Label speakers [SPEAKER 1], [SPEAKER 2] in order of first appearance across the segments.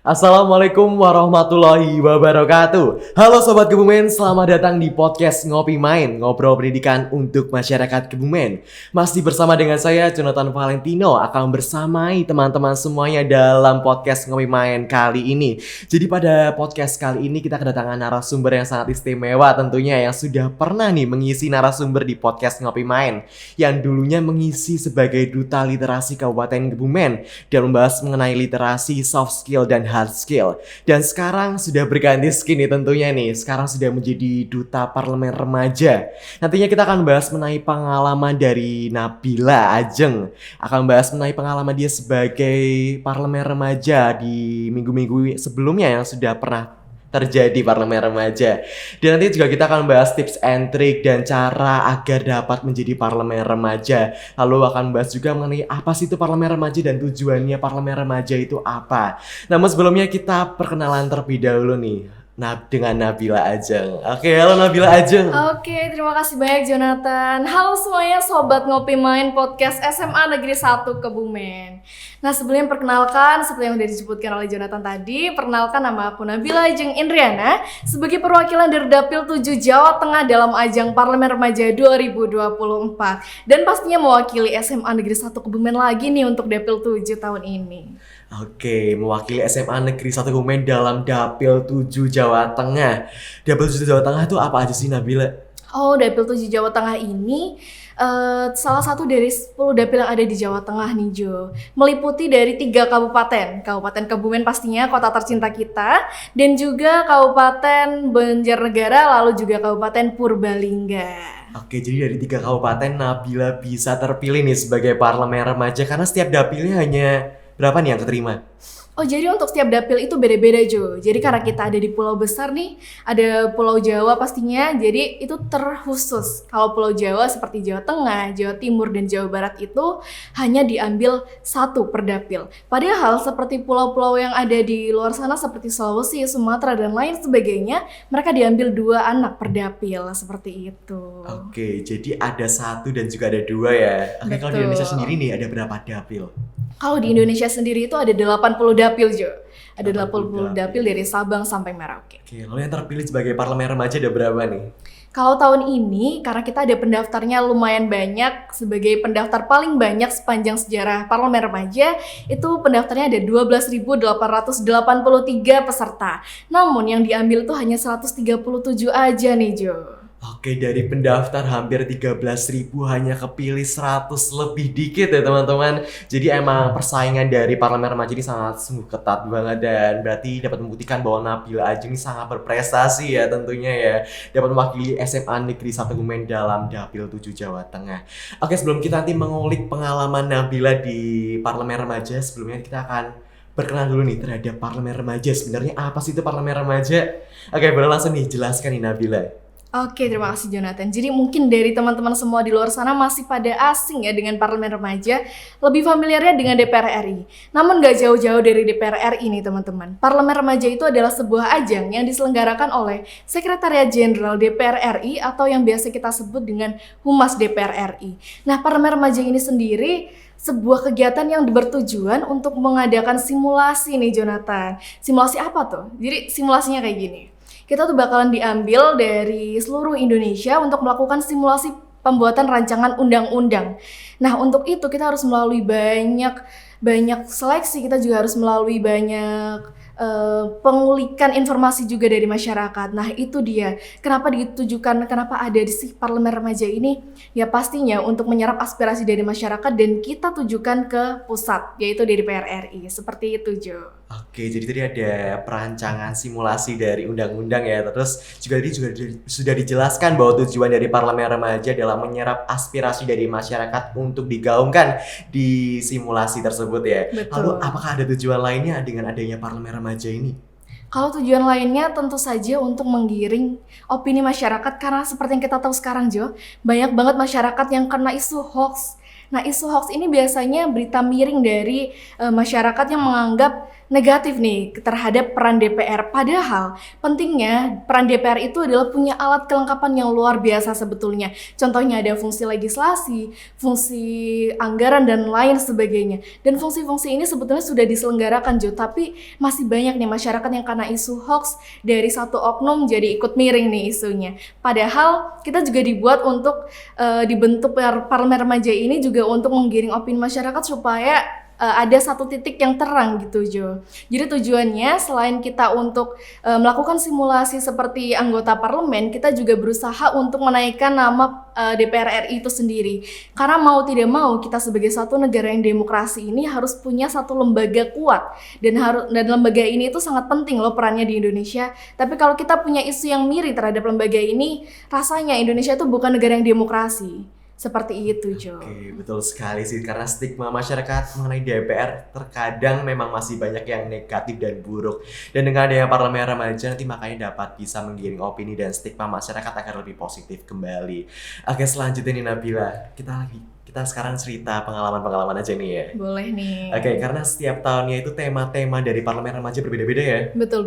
[SPEAKER 1] Assalamualaikum warahmatullahi wabarakatuh. Halo Sobat Kebumen, selamat datang di podcast Ngopi Main, ngobrol pendidikan untuk masyarakat Kebumen. Masih bersama dengan saya, Jonathan Valentino, akan bersamai teman-teman semuanya dalam podcast Ngopi Main kali ini. Jadi pada podcast kali ini kita kedatangan narasumber yang sangat istimewa tentunya, yang sudah pernah nih mengisi narasumber di podcast Ngopi Main, yang dulunya mengisi sebagai Duta Literasi Kabupaten Kebumen dan membahas mengenai literasi, soft skill, dan hard skill. Dan sekarang sudah berganti skin nih tentunya nih. Sekarang sudah menjadi Duta Parlemen Remaja. Nantinya kita akan bahas mengenai pengalaman dari Nabila Ajeng. Akan bahas mengenai pengalaman dia sebagai Parlemen Remaja di minggu-minggu sebelumnya yang sudah pernah terjadi Parlemen Remaja. Dan nanti juga kita akan bahas tips and trick dan cara agar dapat menjadi Parlemen Remaja. Lalu akan bahas juga mengenai apa sih itu Parlemen Remaja dan tujuannya Parlemen Remaja itu apa. Namun sebelumnya kita perkenalan terlebih dahulu nih dengan Nabila Ajeng. Oke, halo Nabila Ajeng.
[SPEAKER 2] Oke, terima kasih banyak Jonathan. Halo semuanya Sobat Ngopi Main Podcast SMA Negeri 1 Kebumen. Nah, sebelumnya perkenalkan, seperti yang sudah disebutkan oleh Jonathan tadi, perkenalkan nama aku Nabila Ajeng Indriana sebagai perwakilan dari Dapil 7 Jawa Tengah dalam ajang Parlemen Remaja 2024. Dan pastinya mewakili SMA Negeri 1 Kebumen lagi nih untuk Dapil 7 tahun ini.
[SPEAKER 1] Oke, mewakili SMA Negeri 1 Kebumen dalam Dapil 7 Jawa Tengah. Dapil 7 Jawa Tengah itu apa aja sih Nabila?
[SPEAKER 2] Oh, Dapil 7 Jawa Tengah ini salah satu dari 10 dapil yang ada di Jawa Tengah nih Jo. Meliputi dari 3 kabupaten. Kabupaten Kebumen pastinya kota tercinta kita. Dan juga Kabupaten Banjarnegara, lalu juga Kabupaten Purbalingga.
[SPEAKER 1] Oke, jadi dari 3 kabupaten Nabila bisa terpilih nih sebagai Parlemen Remaja karena setiap dapilnya hanya berapa nih yang keterima?
[SPEAKER 2] Oh, jadi untuk setiap dapil itu beda-beda Jo. Jadi karena kita ada di pulau besar nih, ada Pulau Jawa pastinya, jadi itu terkhusus. Kalau Pulau Jawa seperti Jawa Tengah, Jawa Timur, dan Jawa Barat itu hanya diambil 1 per dapil. Padahal seperti pulau-pulau yang ada di luar sana seperti Sulawesi, Sumatera, dan lain sebagainya, mereka diambil 2 anak per dapil, seperti itu.
[SPEAKER 1] Oke, jadi ada 1 dan juga ada 2 ya. Oke, kalau di Indonesia sendiri nih ada berapa dapil?
[SPEAKER 2] Kalau di Indonesia sendiri itu ada 80 dapil Jo. Ada 80 dapil dari Sabang sampai Merauke.
[SPEAKER 1] Oke, lalu yang terpilih sebagai Parlemen Remaja ada berapa nih?
[SPEAKER 2] Kalau tahun ini, karena kita ada pendaftarnya lumayan banyak, sebagai pendaftar paling banyak sepanjang sejarah Parlemen Remaja, itu pendaftarnya ada 12.883 peserta. Namun yang diambil tuh hanya 137 aja nih Jo.
[SPEAKER 1] Oke, dari pendaftar hampir 13.000 hanya kepilih 100 lebih dikit ya teman-teman. Jadi emang persaingan dari Parlemen Remaja ini sangat sungguh ketat banget dan berarti dapat membuktikan bahwa Nabila Ajeng ini sangat berprestasi ya tentunya ya. Dapat mewakili SMA Negeri 1 Kebumen dalam Dapil 7 Jawa Tengah. Oke, sebelum kita nanti mengulik pengalaman Nabila di Parlemen Remaja, sebelumnya kita akan berkenalan dulu nih terhadap Parlemen Remaja. Sebenarnya apa sih itu Parlemen Remaja? Oke, boleh langsung nih jelaskan nih Nabila.
[SPEAKER 2] Oke, terima kasih Jonathan. Jadi mungkin dari teman-teman semua di luar sana masih pada asing ya dengan Parlemen Remaja, lebih familiarnya dengan DPR RI. Namun gak jauh-jauh dari DPR RI nih teman-teman. Parlemen Remaja itu adalah sebuah ajang yang diselenggarakan oleh Sekretariat Jenderal DPR RI atau yang biasa kita sebut dengan Humas DPR RI. Nah, Parlemen Remaja ini sendiri sebuah kegiatan yang bertujuan untuk mengadakan simulasi nih Jonathan. Simulasi apa tuh? Jadi simulasinya kayak gini. Kita tuh bakalan diambil dari seluruh Indonesia untuk melakukan simulasi pembuatan rancangan undang-undang. Nah, untuk itu kita harus melalui banyak seleksi, kita juga harus melalui banyak pengulikan informasi juga dari masyarakat. Nah, itu dia kenapa ditujukan, kenapa ada di Parlemen Remaja ini, ya pastinya untuk menyerap aspirasi dari masyarakat dan kita tujukan ke pusat, yaitu dari DPR RI. Seperti itu Jo.
[SPEAKER 1] Oke, jadi tadi ada perancangan simulasi dari undang-undang ya. Terus juga tadi sudah dijelaskan bahwa tujuan dari Parlemen Remaja adalah menyerap aspirasi dari masyarakat untuk digaungkan di simulasi tersebut ya.
[SPEAKER 2] Betul.
[SPEAKER 1] Lalu apakah ada tujuan lainnya dengan adanya Parlemen Remaja ini?
[SPEAKER 2] Kalau tujuan lainnya tentu saja untuk menggiring opini masyarakat, karena seperti yang kita tahu sekarang Jo, banyak banget masyarakat yang kena isu hoax. Nah, isu hoax ini biasanya berita miring dari masyarakat yang menganggap negatif nih terhadap peran DPR. Padahal pentingnya peran DPR itu adalah punya alat kelengkapan yang luar biasa sebetulnya. Contohnya ada fungsi legislasi, fungsi anggaran dan lain sebagainya. Dan fungsi-fungsi ini sebetulnya sudah diselenggarakan Jo, tapi masih banyak nih masyarakat yang karena isu hoax dari satu oknum jadi ikut miring nih isunya. Padahal kita juga dibuat untuk dibentuk parlemen remaja ini juga untuk menggiring opini masyarakat supaya ada satu titik yang terang gitu Jo. Jadi tujuannya selain kita untuk melakukan simulasi seperti anggota parlemen, kita juga berusaha untuk menaikkan nama DPR RI itu sendiri. Karena mau tidak mau kita sebagai satu negara yang demokrasi ini harus punya satu lembaga kuat dan lembaga ini itu sangat penting loh perannya di Indonesia. Tapi kalau kita punya isu yang miring terhadap lembaga ini, rasanya Indonesia itu bukan negara yang demokrasi. Seperti itu, Jo.
[SPEAKER 1] Oke, betul sekali sih, karena stigma masyarakat mengenai DPR terkadang memang masih banyak yang negatif dan buruk. Dan dengan adanya parlemen remaja nanti makanya dapat bisa menggiring opini dan stigma masyarakat agar lebih positif kembali. Oke, selanjutnya nih Nabila, kita sekarang cerita pengalaman-pengalaman aja nih ya.
[SPEAKER 2] Boleh nih.
[SPEAKER 1] Oke, karena setiap tahunnya itu tema-tema dari parlemen remaja berbeda-beda ya.
[SPEAKER 2] Betul.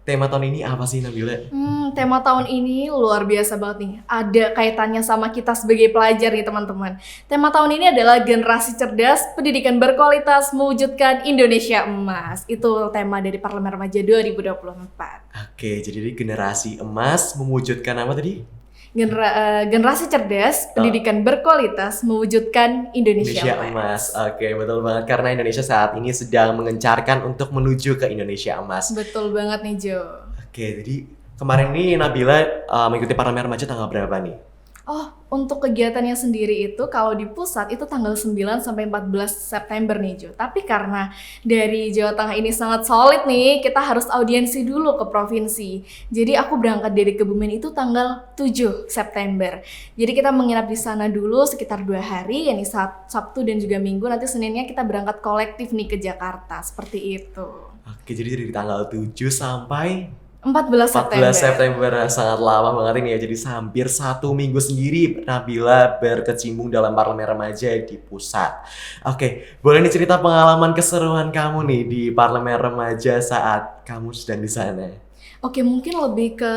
[SPEAKER 1] Tema tahun ini apa sih Nabila?
[SPEAKER 2] Tema tahun ini luar biasa banget nih. Ada kaitannya sama kita sebagai pelajar nih teman-teman. Tema tahun ini adalah generasi cerdas, pendidikan berkualitas, mewujudkan Indonesia emas. Itu tema dari Parlemen Remaja 2024.
[SPEAKER 1] Oke, jadi generasi emas mewujudkan apa tadi?
[SPEAKER 2] Generasi cerdas, pendidikan berkualitas, mewujudkan Indonesia emas.
[SPEAKER 1] Oke, betul banget. Karena Indonesia saat ini sedang mengencarkan untuk menuju ke Indonesia emas.
[SPEAKER 2] Betul banget nih Jo.
[SPEAKER 1] Oke, jadi kemarin nih Nabila mengikuti parlemen remaja tanggal berapa nih?
[SPEAKER 2] Oh, untuk kegiatannya sendiri itu kalau di pusat itu tanggal 9 sampai 14 September nih Jo. Tapi karena dari Jawa Tengah ini sangat solid nih, kita harus audiensi dulu ke provinsi. Jadi aku berangkat dari Kebumen itu tanggal 7 September. Jadi kita menginap di sana dulu sekitar 2 hari, yakni Sabtu dan juga Minggu. Nanti Seninnya kita berangkat kolektif nih ke Jakarta, seperti itu.
[SPEAKER 1] Oke, jadi dari tanggal 7 sampai
[SPEAKER 2] 14
[SPEAKER 1] September, sangat lama banget ini ya. Jadi hampir 1 minggu sendiri Nabila berkecimpung dalam parlemen remaja di pusat. Oke, boleh nih cerita pengalaman keseruan kamu nih di parlemen remaja saat kamu sedang di sana?
[SPEAKER 2] Oke, mungkin lebih ke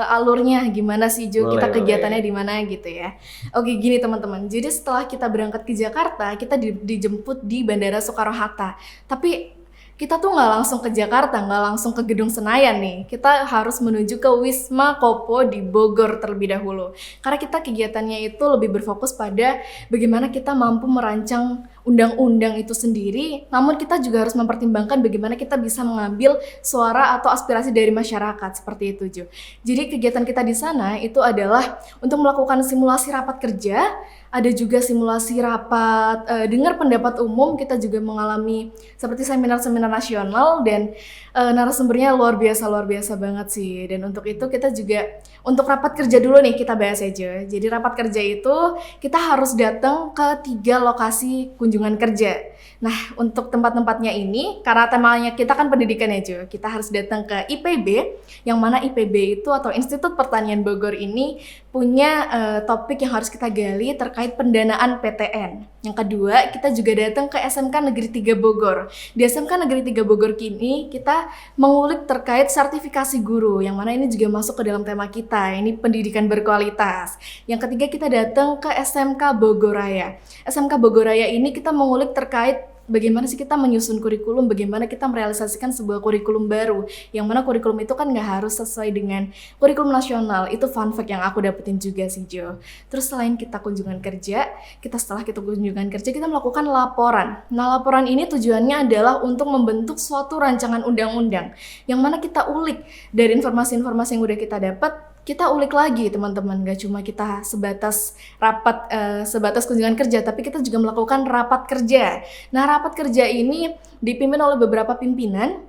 [SPEAKER 2] alurnya gimana sih Jo, kita kegiatannya di mana gitu ya. Oke, gini teman-teman. Jadi setelah kita berangkat ke Jakarta, kita dijemput di Bandara Soekarno-Hatta. Tapi kita tuh nggak langsung ke Jakarta, nggak langsung ke Gedung Senayan nih. Kita harus menuju ke Wisma Kopo di Bogor terlebih dahulu. Karena kita kegiatannya itu lebih berfokus pada bagaimana kita mampu merancang undang-undang itu sendiri, namun kita juga harus mempertimbangkan bagaimana kita bisa mengambil suara atau aspirasi dari masyarakat, seperti itu Jo. Jadi kegiatan kita di sana itu adalah untuk melakukan simulasi rapat kerja, ada juga simulasi rapat dengar pendapat umum, kita juga mengalami seperti seminar-seminar nasional dan narasumbernya luar biasa banget sih. Dan untuk itu kita juga untuk rapat kerja dulu nih kita bahas aja. Jadi rapat kerja itu kita harus datang ke 3 lokasi kunjungan kerja. Nah, untuk tempat-tempatnya ini, karena temanya kita kan pendidikan ya Jo, kita harus datang ke IPB, yang mana IPB itu atau Institut Pertanian Bogor ini punya topik yang harus kita gali terkait pendanaan PTN. Yang kedua, kita juga datang ke SMK Negeri 3 Bogor. Di SMK Negeri 3 Bogor kini kita mengulik terkait sertifikasi guru, yang mana ini juga masuk ke dalam tema kita, ini pendidikan berkualitas. Yang ketiga, kita datang ke SMK Bogoraya. SMK Bogoraya ini kita mengulik terkait bagaimana sih kita menyusun kurikulum, bagaimana kita merealisasikan sebuah kurikulum baru, yang mana kurikulum itu kan nggak harus sesuai dengan kurikulum nasional. Itu fun fact yang aku dapetin juga sih Jo. Terus selain kita kunjungan kerja, setelah kita kunjungan kerja kita melakukan laporan. Nah, laporan ini tujuannya adalah untuk membentuk suatu rancangan undang-undang, yang mana kita ulik dari informasi-informasi yang udah kita dapat, kita ulik lagi teman-teman. Gak cuma kita sebatas rapat, sebatas kunjungan kerja, tapi kita juga melakukan rapat kerja. Nah, rapat kerja ini dipimpin oleh beberapa pimpinan.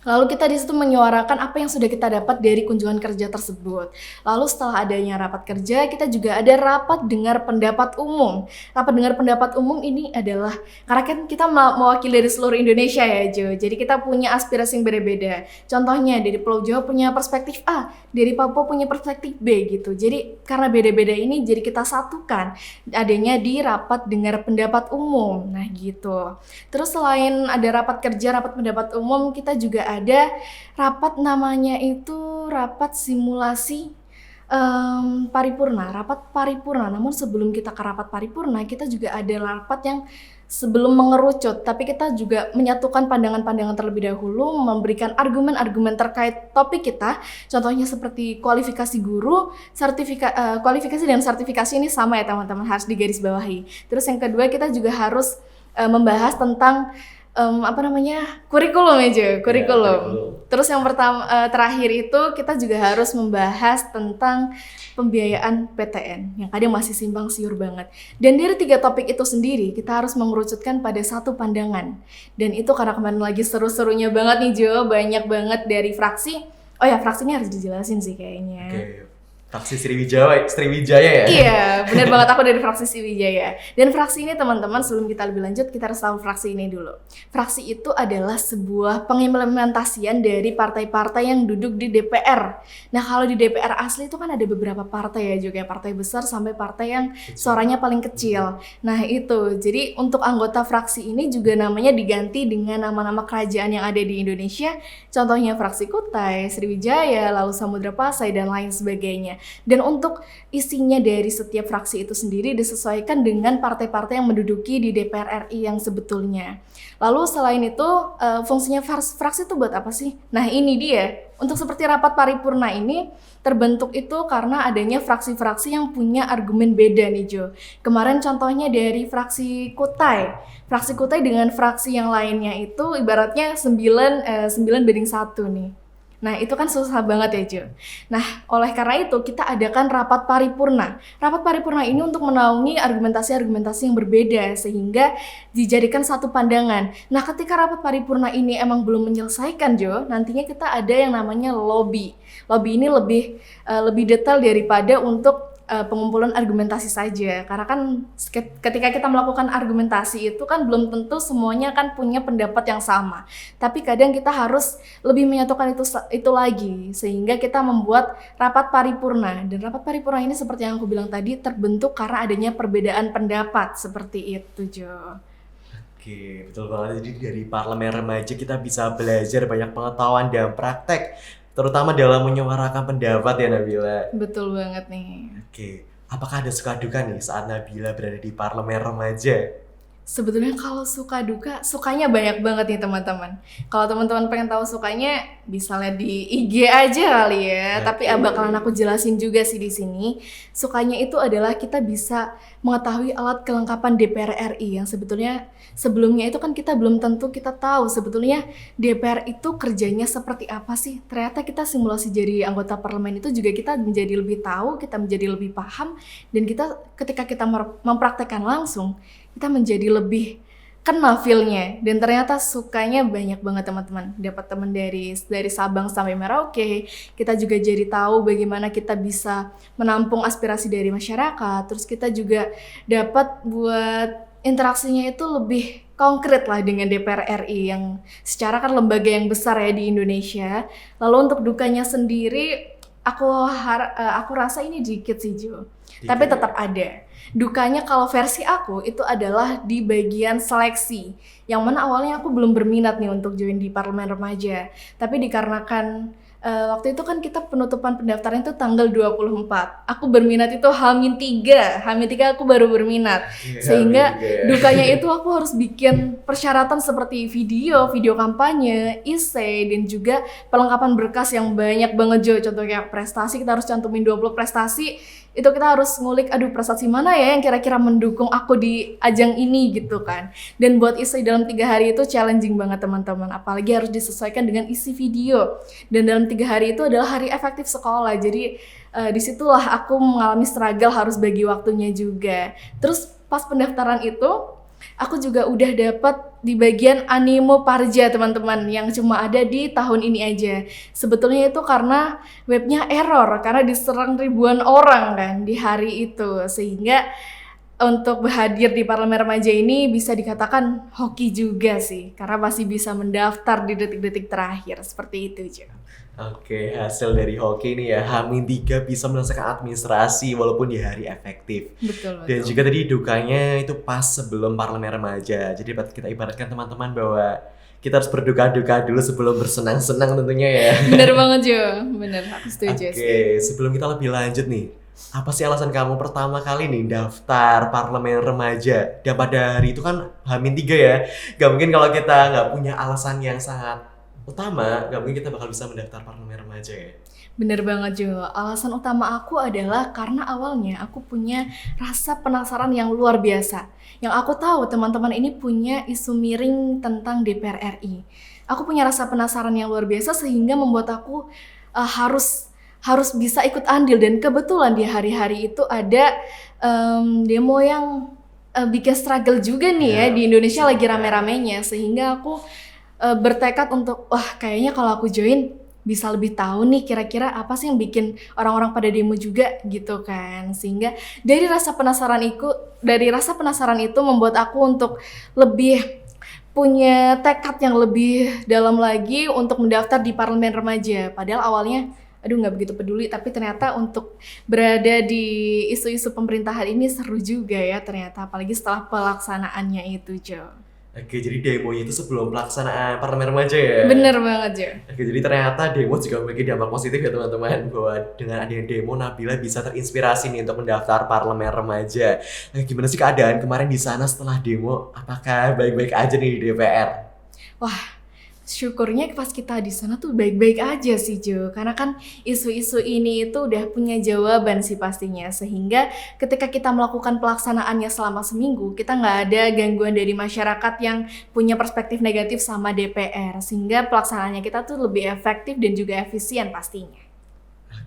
[SPEAKER 2] Lalu kita di situ menyuarakan apa yang sudah kita dapat dari kunjungan kerja tersebut. Lalu setelah adanya rapat kerja, kita juga ada rapat dengar pendapat umum. Rapat dengar pendapat umum ini adalah, karena kan kita mewakili dari seluruh Indonesia ya Jo, jadi kita punya aspirasi yang berbeda. Contohnya dari Pulau Jawa punya perspektif A, dari Papua punya perspektif B gitu. Jadi karena beda-beda ini jadi kita satukan adanya di rapat dengar pendapat umum. Nah gitu. Terus selain ada rapat kerja, rapat pendapat umum, kita juga ada rapat namanya itu rapat simulasi paripurna, rapat paripurna. Namun sebelum kita ke rapat paripurna, kita juga ada rapat yang sebelum mengerucut, tapi kita juga menyatukan pandangan-pandangan terlebih dahulu, memberikan argumen-argumen terkait topik kita. Contohnya seperti kualifikasi guru, kualifikasi dan sertifikasi ini sama ya teman-teman, harus digarisbawahi. Terus yang kedua kita juga harus membahas tentang kurikulum aja, kurikulum. Terus yang terakhir itu kita juga harus membahas tentang pembiayaan PTN yang kadang masih simpang siur banget. Dan dari 3 topik itu sendiri kita harus mengerucutkan pada satu pandangan. Dan itu karena kemarin lagi seru-serunya banget nih Jo, banyak banget dari fraksi. Oh ya, fraksinya harus dijelasin sih kayaknya.
[SPEAKER 1] Oke. Fraksi Sriwijaya ya?
[SPEAKER 2] Iya, benar banget, aku dari fraksi Sriwijaya. Dan fraksi ini teman-teman, sebelum kita lebih lanjut, kita harus tahu fraksi ini dulu. Fraksi itu adalah sebuah pengimplementasian dari partai-partai yang duduk di DPR. Nah, kalau di DPR asli itu kan ada beberapa partai ya juga, partai besar sampai partai yang suaranya paling kecil. Nah, itu. Jadi untuk anggota fraksi ini juga namanya diganti dengan nama-nama kerajaan yang ada di Indonesia. Contohnya fraksi Kutai, Sriwijaya, lalu Samudra Pasai, dan lain sebagainya. Dan untuk isinya dari setiap fraksi itu sendiri disesuaikan dengan partai-partai yang menduduki di DPR RI yang sebetulnya. Lalu selain itu fungsinya fraksi itu buat apa sih? Nah ini dia, untuk seperti rapat paripurna ini terbentuk itu karena adanya fraksi-fraksi yang punya argumen beda nih Jo. Kemarin contohnya dari fraksi Kutai. Fraksi Kutai dengan fraksi yang lainnya itu ibaratnya 9-1 nih. Nah itu kan susah banget ya Jo. Nah oleh karena itu kita adakan rapat paripurna. Rapat paripurna ini untuk menaungi argumentasi-argumentasi yang berbeda sehingga dijadikan satu pandangan. Nah ketika rapat paripurna ini emang belum menyelesaikan Jo, nantinya kita ada yang namanya lobby. Lobby ini lebih detail daripada untuk pengumpulan argumentasi saja, karena kan ketika kita melakukan argumentasi itu kan belum tentu semuanya kan punya pendapat yang sama, tapi kadang kita harus lebih menyatukan itu lagi sehingga kita membuat rapat paripurna. Dan rapat paripurna ini seperti yang aku bilang tadi terbentuk karena adanya perbedaan pendapat seperti itu Jo.
[SPEAKER 1] Oke, betul banget. Jadi dari parlemen remaja kita bisa belajar banyak pengetahuan dan praktek, terutama dalam menyuarakan pendapat ya Nabila.
[SPEAKER 2] Betul banget nih.
[SPEAKER 1] Oke, apakah ada suka duka nih saat Nabila berada di parlemen remaja?
[SPEAKER 2] Sebetulnya kalau suka duka, sukanya banyak banget nih teman-teman. Kalau teman-teman pengen tahu sukanya, bisa lihat di IG aja kali ya. Tapi bakalan aku jelasin juga sih di sini. Sukanya itu adalah kita bisa mengetahui alat kelengkapan DPR RI yang sebetulnya sebelumnya itu kan kita belum tentu kita tahu sebetulnya DPR itu kerjanya seperti apa sih. Ternyata kita simulasi jadi anggota parlemen itu juga kita menjadi lebih tahu, kita menjadi lebih paham, dan kita ketika kita mempraktekkan langsung, kita menjadi lebih kena feel-nya. Dan ternyata sukanya banyak banget teman-teman. Dapat teman dari Sabang sampai Merauke. Kita juga jadi tahu bagaimana kita bisa menampung aspirasi dari masyarakat. Terus kita juga dapat buat interaksinya itu lebih konkret lah dengan DPR RI yang secara kan lembaga yang besar ya di Indonesia. Lalu untuk dukanya sendiri aku rasa ini dikit sih Jo. Tapi tetap ada. Dukanya kalau versi aku itu adalah di bagian seleksi. Yang mana awalnya aku belum berminat nih untuk join di parlemen remaja. Tapi dikarenakan waktu itu kan kita penutupan pendaftaran itu tanggal 24. Aku berminat itu H-3 aku baru berminat. Sehingga dukanya itu aku harus bikin persyaratan seperti video kampanye, essay, dan juga pelengkapan berkas yang banyak banget Jo. Contohnya prestasi, kita harus cantumin 20 prestasi. Itu kita harus ngulik, prestasi mana ya yang kira-kira mendukung aku di ajang ini gitu kan. Dan buat isi dalam 3 hari itu challenging banget teman-teman, apalagi harus disesuaikan dengan isi video. Dan dalam 3 hari itu adalah hari efektif sekolah, jadi disitulah aku mengalami struggle harus bagi waktunya juga. Terus pas pendaftaran itu Aku juga udah dapat di bagian Animo Parja teman-teman yang cuma ada di tahun ini aja. Sebetulnya itu karena webnya error karena diserang ribuan orang kan di hari itu, sehingga untuk hadir di Parlemen Remaja ini bisa dikatakan hoki juga sih karena masih bisa mendaftar di detik-detik terakhir seperti itu Jo.
[SPEAKER 1] Oke, hasil dari hoki ini ya, H-3 bisa menyelesaikan administrasi walaupun di hari efektif.
[SPEAKER 2] Betul.
[SPEAKER 1] Dan juga tadi dukanya itu pas sebelum Parlemen Remaja. Jadi kita ibaratkan teman-teman bahwa kita harus berduka-duka dulu sebelum bersenang-senang tentunya ya.
[SPEAKER 2] Bener banget Jo, bener aku setuju sih.
[SPEAKER 1] Oke, sebelum kita lebih lanjut nih, apa sih alasan kamu pertama kali nih daftar Parlemen Remaja? Dan pada hari itu kan H-3 ya, gak mungkin kalau kita nggak punya alasan yang sangat utama, gak mungkin kita bakal bisa mendaftar Parlemen Remaja ya.
[SPEAKER 2] Bener banget Jo, alasan utama aku adalah karena awalnya aku punya rasa penasaran yang luar biasa. Yang aku tahu teman-teman ini punya isu miring tentang DPR RI. Aku punya rasa penasaran yang luar biasa sehingga membuat aku harus bisa ikut andil. Dan kebetulan di hari-hari itu ada demo yang bikin struggle juga nih ya di Indonesia lagi rame-ramenya. Sehingga aku bertekad untuk wah kayaknya kalau aku join bisa lebih tahu nih kira-kira apa sih yang bikin orang-orang pada demo juga gitu kan. Sehingga dari rasa penasaran itu membuat aku untuk lebih punya tekad yang lebih dalam lagi untuk mendaftar di Parlemen Remaja. Padahal awalnya aduh nggak begitu peduli, tapi ternyata untuk berada di isu-isu pemerintahan ini seru juga ya ternyata, apalagi setelah pelaksanaannya itu Jo.
[SPEAKER 1] Oke, jadi demonya itu sebelum pelaksanaan Parlemen Remaja ya?
[SPEAKER 2] Bener banget Jo.
[SPEAKER 1] Oke, jadi ternyata demo juga memiliki dampak positif ya teman-teman, bahwa dengan adanya demo Nabila bisa terinspirasi nih untuk mendaftar Parlemen Remaja. Nah, gimana sih keadaan kemarin di sana setelah demo? Apakah baik-baik aja nih di DPR?
[SPEAKER 2] Wah, syukurnya pas kita di sana tuh baik-baik aja sih Jo, karena kan isu-isu ini itu udah punya jawaban sih pastinya, sehingga ketika kita melakukan pelaksanaannya selama seminggu kita nggak ada gangguan dari masyarakat yang punya perspektif negatif sama DPR, sehingga pelaksanaannya kita tuh lebih efektif dan juga efisien pastinya.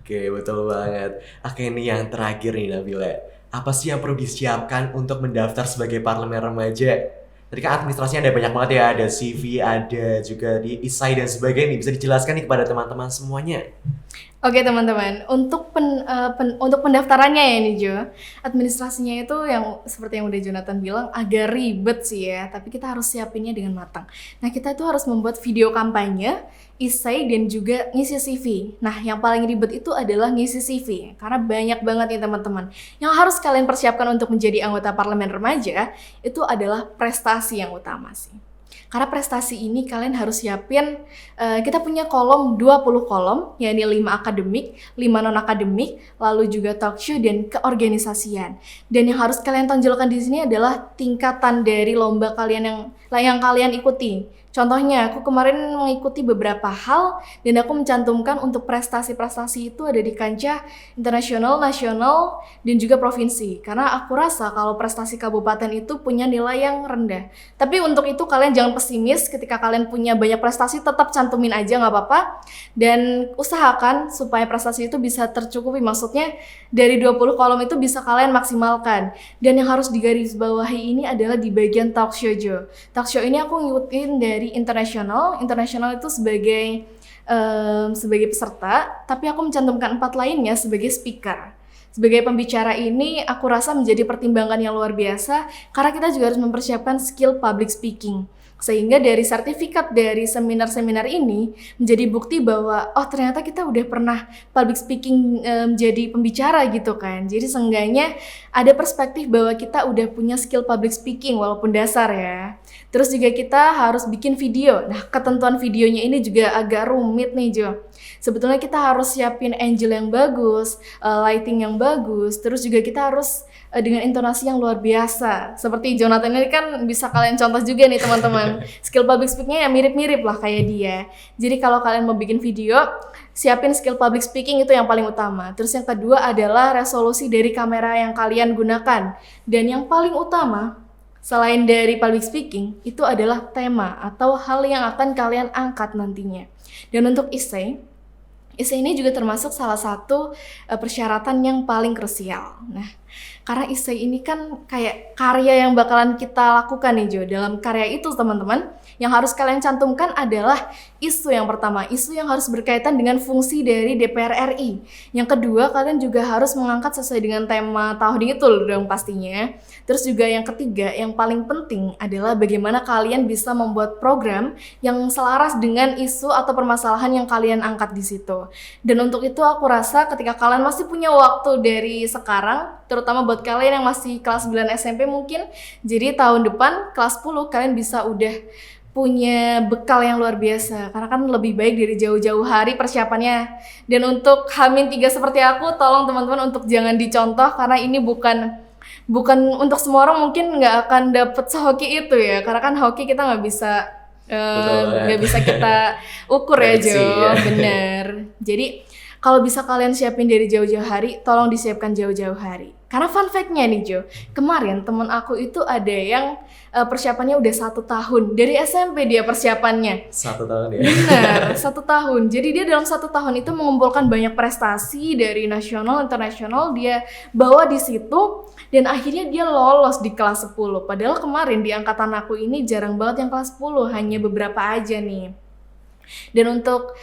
[SPEAKER 1] Oke, betul banget. Oke, ini yang terakhir nih Nabila. Apa sih yang perlu disiapkan untuk mendaftar sebagai Parlemen Remaja? Tadi kan administrasinya ada banyak banget ya, ada CV, ada juga di ISAI dan sebagainya. Bisa dijelaskan nih kepada teman-teman semuanya.
[SPEAKER 2] Oke teman-teman, untuk pendaftarannya ya nih Jo, administrasinya itu yang seperti yang udah Jonathan bilang agak ribet sih ya, tapi kita harus siapinnya dengan matang. Nah kita tuh harus membuat video kampanye, isai dan juga ngisi CV. Nah yang paling ribet itu adalah ngisi CV, karena banyak banget nih teman-teman. Yang harus kalian persiapkan untuk menjadi anggota Parlemen Remaja itu adalah prestasi yang utama sih. Karena prestasi ini kalian harus siapin, kita punya kolom 20 kolom, yakni 5 akademik, 5 non-akademik, lalu juga talk show dan keorganisasian. Dan yang harus kalian tonjolkan di sini adalah tingkatan dari lomba kalian yang kalian ikuti. Contohnya, aku kemarin mengikuti beberapa hal dan aku mencantumkan untuk prestasi-prestasi itu ada di kancah internasional, nasional, dan juga provinsi. Karena aku rasa kalau prestasi kabupaten itu punya nilai yang rendah. Tapi untuk itu kalian jangan pesimis, ketika kalian punya banyak prestasi tetap cantumin aja nggak apa-apa. Dan usahakan supaya prestasi itu bisa tercukupi, maksudnya dari 20 kolom itu bisa kalian maksimalkan. Dan yang harus digarisbawahi ini adalah di bagian talk show Jo. Talk show ini aku ngikutin dari internasional itu sebagai peserta, tapi aku mencantumkan 4 lainnya sebagai speaker. Sebagai pembicara ini aku rasa menjadi pertimbangan yang luar biasa karena kita juga harus mempersiapkan skill public speaking. Sehingga dari sertifikat dari seminar-seminar ini menjadi bukti bahwa oh ternyata kita udah pernah public speaking menjadi pembicara gitu kan. Jadi seenggaknya ada perspektif bahwa kita udah punya skill public speaking walaupun dasar ya. Terus juga kita harus bikin video. Nah ketentuan videonya ini juga agak rumit nih Jo. Sebetulnya kita harus siapin angle yang bagus, lighting yang bagus, terus juga kita harus dengan intonasi yang luar biasa. Seperti Jonathan ini kan bisa kalian contoh juga nih teman-teman. Skill public speaking-nya ya mirip-mirip lah kayak dia. Jadi kalau kalian mau bikin video, siapin skill public speaking itu yang paling utama. Terus yang kedua adalah resolusi dari kamera yang kalian gunakan. Dan yang paling utama, selain dari public speaking, itu adalah tema atau hal yang akan kalian angkat nantinya. Dan untuk essay ini juga termasuk salah satu persyaratan yang paling krusial. Nah, Karena essay ini kan kayak karya yang bakalan kita lakukan nih Jo. Dalam karya itu teman-teman, yang harus kalian cantumkan adalah isu yang pertama, isu yang harus berkaitan dengan fungsi dari DPR RI. Yang kedua, kalian juga harus mengangkat sesuai dengan tema tahun itu dong pastinya. Terus juga yang ketiga, yang paling penting adalah bagaimana kalian bisa membuat program yang selaras dengan isu atau permasalahan yang kalian angkat di situ. Dan untuk itu aku rasa ketika kalian masih punya waktu dari sekarang, terutama buat kalian yang masih kelas 9 SMP mungkin, jadi tahun depan kelas 10 kalian bisa udah punya bekal yang luar biasa, karena kan lebih baik dari jauh-jauh hari persiapannya. Dan untuk H-3 seperti aku, tolong teman-teman untuk jangan dicontoh, karena ini bukan untuk semua orang mungkin nggak akan dapet sehoki itu ya, karena kan hoki kita nggak bisa nggak bisa kita ukur ya Jo, bener. Jadi kalau bisa kalian siapin dari jauh-jauh hari, tolong disiapkan jauh-jauh hari. Karena fun fact-nya nih Jo, kemarin temen aku itu ada yang persiapannya udah 1 tahun. Dari SMP dia persiapannya.
[SPEAKER 1] 1 tahun ya?
[SPEAKER 2] Benar, 1 tahun. Jadi dia dalam 1 tahun itu mengumpulkan banyak prestasi dari nasional, internasional. Dia bawa di situ dan akhirnya dia lolos di kelas 10. Padahal kemarin di angkatan aku ini jarang banget yang kelas 10, hanya beberapa aja nih. Dan untuk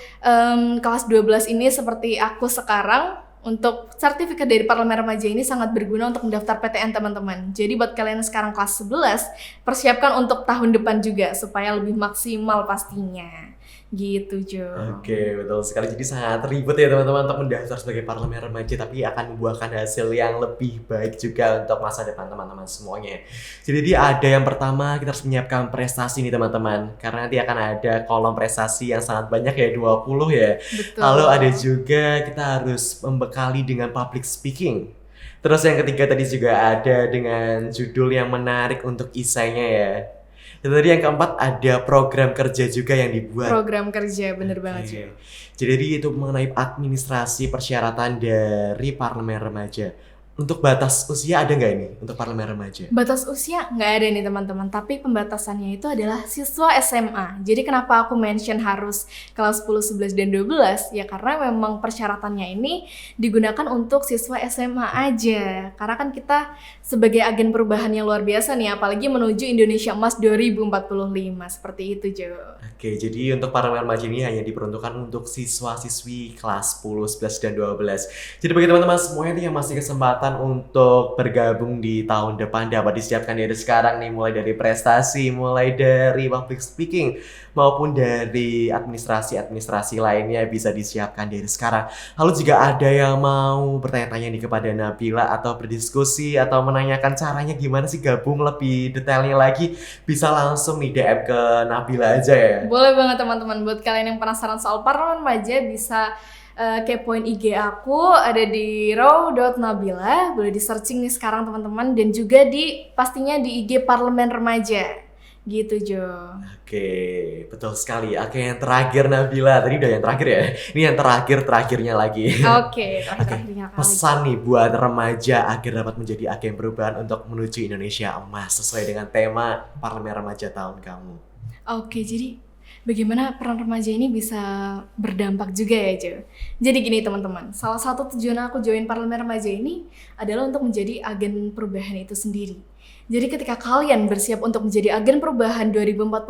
[SPEAKER 2] kelas 12 ini seperti aku sekarang, untuk sertifikat dari Parlemen Remaja ini sangat berguna untuk mendaftar PTN teman-teman. Jadi buat kalian yang sekarang kelas 11, persiapkan untuk tahun depan juga supaya lebih maksimal pastinya. Gitu Jo.
[SPEAKER 1] Oke, betul sekali. Jadi sangat ribet ya teman-teman untuk mendaftar sebagai Parlemen Remaja, tapi akan membuahkan hasil yang lebih baik juga untuk masa depan teman-teman semuanya. Jadi ada yang pertama, kita harus menyiapkan prestasi nih teman-teman, karena nanti akan ada kolom prestasi yang sangat banyak ya, 20 ya.
[SPEAKER 2] Betul.
[SPEAKER 1] Lalu ada juga kita harus membekali dengan public speaking. Terus yang ketiga tadi juga ada dengan judul yang menarik untuk esainya ya. Dan tadi yang keempat ada program kerja juga yang dibuat.
[SPEAKER 2] Program kerja, bener banget Jo.
[SPEAKER 1] Jadi itu mengenai administrasi persyaratan dari Parlemen Remaja. Untuk batas usia ada nggak ini untuk Parlemen Remaja?
[SPEAKER 2] Batas usia nggak ada nih teman-teman, tapi pembatasannya itu adalah siswa SMA. Jadi kenapa aku mention harus kelas 10, 11, dan 12? Ya karena memang persyaratannya ini digunakan untuk siswa SMA aja. Karena kan kita sebagai agen perubahan yang luar biasa nih, apalagi menuju Indonesia Emas 2045. Seperti itu Jo.
[SPEAKER 1] Oke, jadi untuk Parlemen Remaja ini hanya diperuntukkan untuk siswa-siswi kelas 10, 11, dan 12. Jadi bagi teman-teman semuanya yang masih kesempatan untuk bergabung di tahun depan dapat disiapkan dari sekarang nih, mulai dari prestasi, mulai dari public speaking maupun dari administrasi lainnya bisa disiapkan dari sekarang. Lalu jika ada yang mau bertanya-tanya nih kepada Nabila atau berdiskusi atau menanyakan caranya gimana sih gabung lebih detailnya lagi, bisa langsung nih DM ke Nabila aja ya.
[SPEAKER 2] Boleh banget teman-teman, buat kalian yang penasaran soal Parlemen Remaja bisa kepoin IG aku, ada di raw.nabila, boleh di searching nih sekarang teman-teman, dan juga pastinya di IG Parlemen Remaja gitu Jo.
[SPEAKER 1] Oke, betul sekali. Oke, yang terakhir Nabila, tadi udah yang terakhir ya, ini yang terakhirnya lagi.
[SPEAKER 2] Oke, terakhirnya kali.
[SPEAKER 1] Pesan nih buat remaja agar dapat menjadi agen perubahan untuk menuju Indonesia Emas sesuai dengan tema Parlemen Remaja tahun kamu.
[SPEAKER 2] Oke, jadi bagaimana peran remaja ini bisa berdampak juga ya Jo. Jadi gini teman-teman, salah satu tujuan aku join Parlemen Remaja ini adalah untuk menjadi agen perubahan itu sendiri. Jadi ketika kalian bersiap untuk menjadi agen perubahan 2045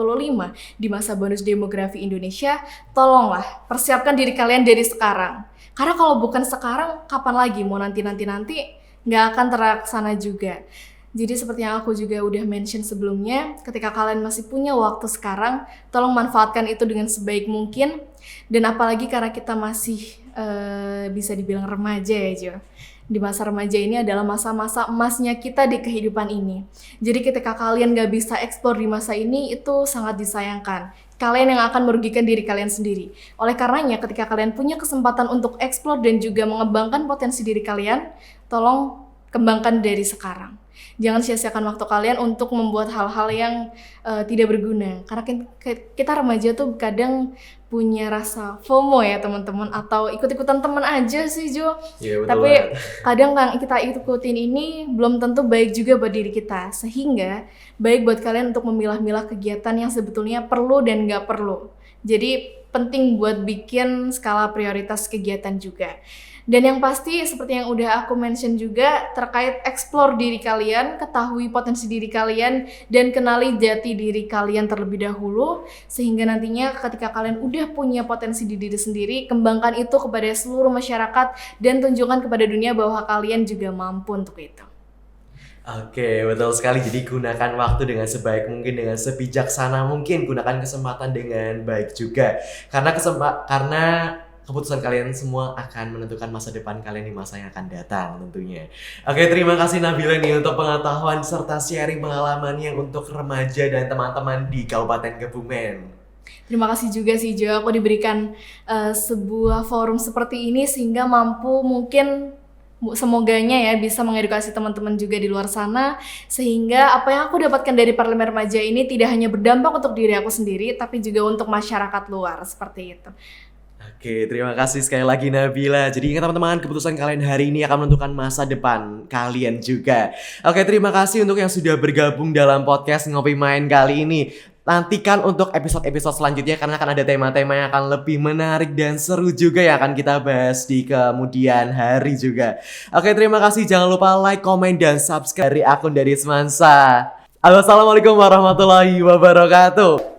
[SPEAKER 2] di masa bonus demografi Indonesia, tolonglah persiapkan diri kalian dari sekarang. Karena kalau bukan sekarang, kapan lagi? Mau nanti nggak akan terlaksana juga. Jadi seperti yang aku juga udah mention sebelumnya, ketika kalian masih punya waktu sekarang, tolong manfaatkan itu dengan sebaik mungkin. Dan apalagi karena kita masih bisa dibilang remaja ya Jo. Di masa remaja ini adalah masa-masa emasnya kita di kehidupan ini. Jadi ketika kalian gak bisa eksplor di masa ini, itu sangat disayangkan. Kalian yang akan merugikan diri kalian sendiri. Oleh karenanya ketika kalian punya kesempatan untuk eksplor dan juga mengembangkan potensi diri kalian, tolong kembangkan dari sekarang. Jangan sia-siakan waktu kalian untuk membuat hal-hal yang tidak berguna. Karena kita remaja tuh kadang punya rasa FOMO ya teman-teman, atau ikut-ikutan teman aja sih Jo.
[SPEAKER 1] Iya, betul.
[SPEAKER 2] Tapi kadang yang kita ikutin ini belum tentu baik juga buat diri kita. Sehingga baik buat kalian untuk memilah-milah kegiatan yang sebetulnya perlu dan nggak perlu. Jadi penting buat bikin skala prioritas kegiatan juga. Dan yang pasti seperti yang udah aku mention juga terkait explore diri kalian, ketahui potensi diri kalian, dan kenali jati diri kalian terlebih dahulu. Sehingga nantinya ketika kalian udah punya potensi di diri sendiri, kembangkan itu kepada seluruh masyarakat dan tunjukkan kepada dunia bahwa kalian juga mampu untuk itu.
[SPEAKER 1] Oke, betul sekali. Jadi gunakan waktu dengan sebaik mungkin, dengan sebijaksana mungkin. Gunakan kesempatan dengan baik juga. Karena keputusan kalian semua akan menentukan masa depan kalian di masa yang akan datang tentunya. Oke, terima kasih Nabila nih untuk pengetahuan serta sharing pengalamannya untuk remaja dan teman-teman di Kabupaten Kebumen.
[SPEAKER 2] Terima kasih juga sih Jo, aku diberikan sebuah forum seperti ini sehingga mampu mungkin semoganya ya bisa mengedukasi teman-teman juga di luar sana, sehingga apa yang aku dapatkan dari Parlemen Remaja ini tidak hanya berdampak untuk diri aku sendiri tapi juga untuk masyarakat luar, seperti itu.
[SPEAKER 1] Oke, terima kasih sekali lagi Nabila. Jadi ingat teman-teman, keputusan kalian hari ini akan menentukan masa depan kalian juga. Oke, terima kasih untuk yang sudah bergabung dalam podcast Ngopi Main kali ini. Nantikan untuk episode-episode selanjutnya karena akan ada tema-tema yang akan lebih menarik dan seru juga yang akan kita bahas di kemudian hari juga. Oke, terima kasih. Jangan lupa like, komen, dan subscribe dari akun Dari Semansa. Assalamualaikum warahmatullahi wabarakatuh.